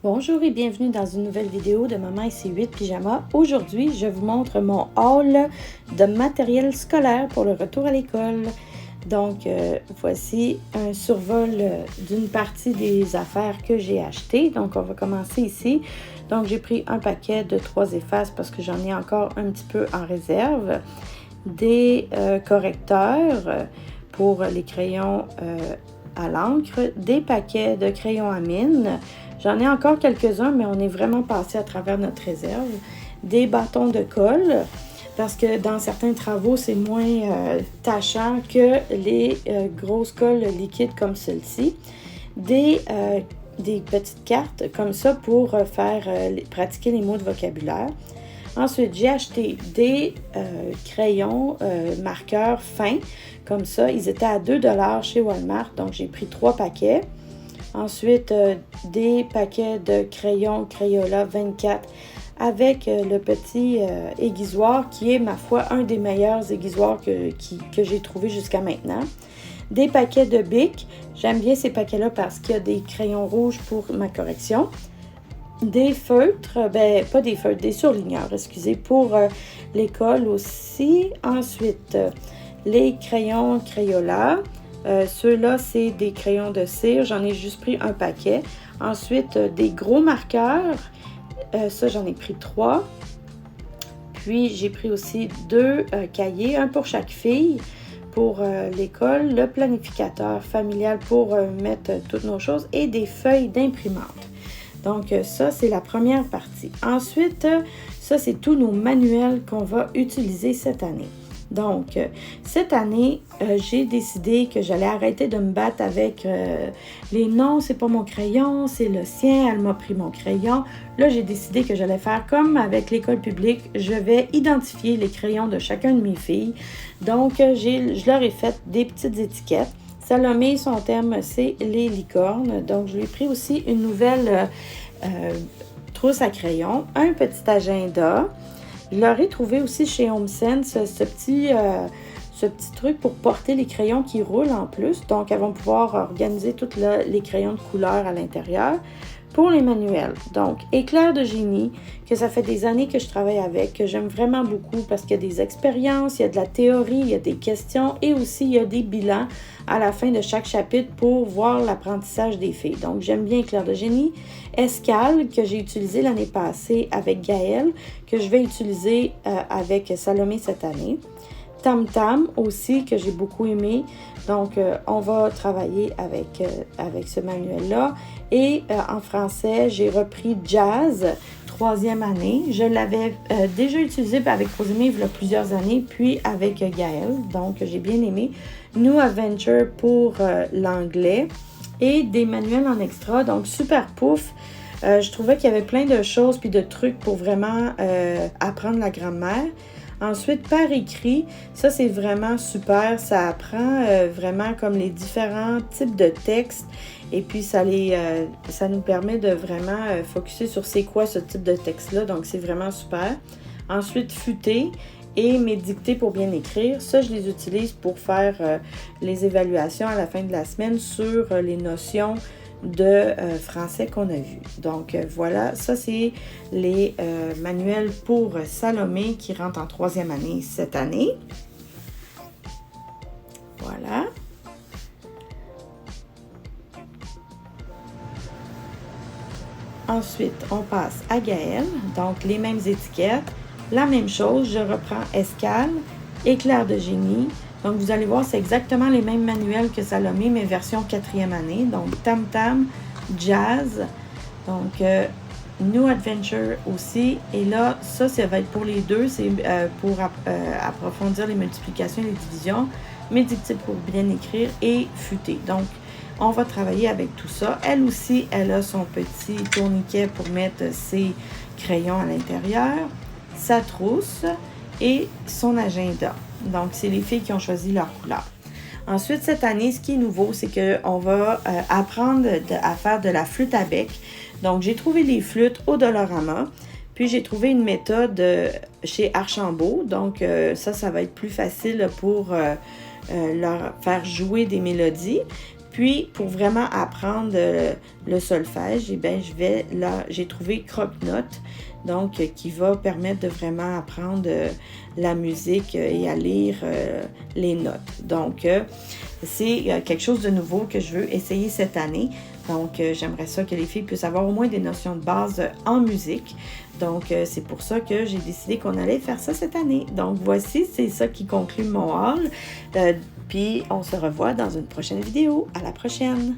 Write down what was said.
Bonjour et bienvenue dans une nouvelle vidéo de Maman et ses 8 pyjamas. Aujourd'hui, je vous montre mon haul de matériel scolaire pour le retour à l'école. Donc, voici un survol d'une partie des affaires que j'ai achetées. Donc, on va commencer ici. Donc, j'ai pris un paquet de 3 effaces parce que j'en ai encore un petit peu en réserve. Des correcteurs pour les crayons à l'encre. Des paquets de crayons à mine. J'en ai encore quelques-uns, mais on est vraiment passé à travers notre réserve. Des bâtons de colle, parce que dans certains travaux, c'est moins tâchant que les grosses colles liquides comme celle-ci. Des petites cartes comme ça pour pratiquer les mots de vocabulaire. Ensuite, j'ai acheté des crayons marqueurs fins, comme ça. Ils étaient à 2 $ chez Walmart, donc j'ai pris 3 paquets. Ensuite, des paquets de crayons Crayola 24 avec le petit aiguisoir qui est, ma foi, un des meilleurs aiguisoirs que j'ai trouvé jusqu'à maintenant. Des paquets de Bic. J'aime bien ces paquets-là parce qu'il y a des crayons rouges pour ma correction. Des feutres, pas des feutres, des surligneurs, excusez, pour l'école aussi. Ensuite, les crayons Crayola. Ceux-là, c'est des crayons de cire. J'en ai juste pris un paquet. Ensuite, des gros marqueurs. Ça, j'en ai pris 3. Puis, j'ai pris aussi 2 cahiers, un pour chaque fille pour l'école, le planificateur familial pour mettre toutes nos choses et des feuilles d'imprimante. Donc, ça, c'est la première partie. Ensuite, ça, c'est tous nos manuels qu'on va utiliser cette année. Donc, cette année, j'ai décidé que j'allais arrêter de me battre avec les non, c'est pas mon crayon, c'est le sien, elle m'a pris mon crayon. Là, j'ai décidé que j'allais faire comme avec l'école publique, je vais identifier les crayons de chacun de mes filles. Donc, je leur ai fait des petites étiquettes. Salomé, son thème, c'est les licornes. Donc, je lui ai pris aussi une nouvelle trousse à crayons, un petit agenda. Je leur ai trouvé aussi chez HomeSense ce petit truc pour porter les crayons qui roulent en plus. Donc, elles vont pouvoir organiser tous les crayons de couleur à l'intérieur. Pour les manuels, donc, Éclair de génie, que ça fait des années que je travaille avec, que j'aime vraiment beaucoup parce qu'il y a des expériences, il y a de la théorie, il y a des questions et aussi il y a des bilans à la fin de chaque chapitre pour voir l'apprentissage des filles. Donc, j'aime bien Éclair de génie. Escale, que j'ai utilisé l'année passée avec Gaëlle, que je vais utiliser avec Salomé cette année. Tam Tam aussi, que j'ai beaucoup aimé. Donc, on va travailler avec ce manuel-là. Et en français, j'ai repris Jazz, 3e année. Je l'avais déjà utilisé avec Rosemée il y a plusieurs années, puis avec Gaëlle. Donc, j'ai bien aimé. New Adventure pour l'anglais. Et des manuels en extra. Donc, Super Pouf. Je trouvais qu'il y avait plein de choses puis de trucs pour vraiment apprendre la grammaire. Ensuite, par écrit, ça c'est vraiment super. Ça apprend vraiment comme les différents types de textes et puis ça nous permet de vraiment focusser sur c'est quoi ce type de texte-là. Donc, c'est vraiment super. Ensuite, Futé et mes dictées pour bien écrire. Ça, je les utilise pour faire les évaluations à la fin de la semaine sur les notions de français qu'on a vu. Donc, voilà, ça c'est les manuels pour Salomé qui rentre en 3e année cette année. Voilà. Ensuite, on passe à Gaëlle. Donc, les mêmes étiquettes. La même chose, je reprends Escale, Éclair de génie. Donc, vous allez voir, c'est exactement les mêmes manuels que Salomé, mais version 4e année. Donc, Tam Tam, Jazz. Donc, New Adventure aussi. Et là, ça va être pour les deux. C'est pour approfondir les multiplications et les divisions. Mes dictées pour bien écrire et Futé. Donc, on va travailler avec tout ça. Elle aussi, elle a son petit tourniquet pour mettre ses crayons à l'intérieur, sa trousse et son agenda. Donc, c'est les filles qui ont choisi leur couleur. Ensuite, cette année, ce qui est nouveau, c'est qu'on va apprendre à faire de la flûte à bec. Donc, j'ai trouvé des flûtes au Dollarama. Puis, j'ai trouvé une méthode chez Archambault. Donc, ça va être plus facile pour leur faire jouer des mélodies. Puis, pour vraiment apprendre le solfège, eh bien, j'ai trouvé Croque-Notes, donc qui va permettre de vraiment apprendre la musique et à lire les notes. Donc, c'est quelque chose de nouveau que je veux essayer cette année. Donc, j'aimerais ça que les filles puissent avoir au moins des notions de base en musique. Donc, c'est pour ça que j'ai décidé qu'on allait faire ça cette année. Donc, voici, c'est ça qui conclut mon haul. Puis, on se revoit dans une prochaine vidéo. À la prochaine!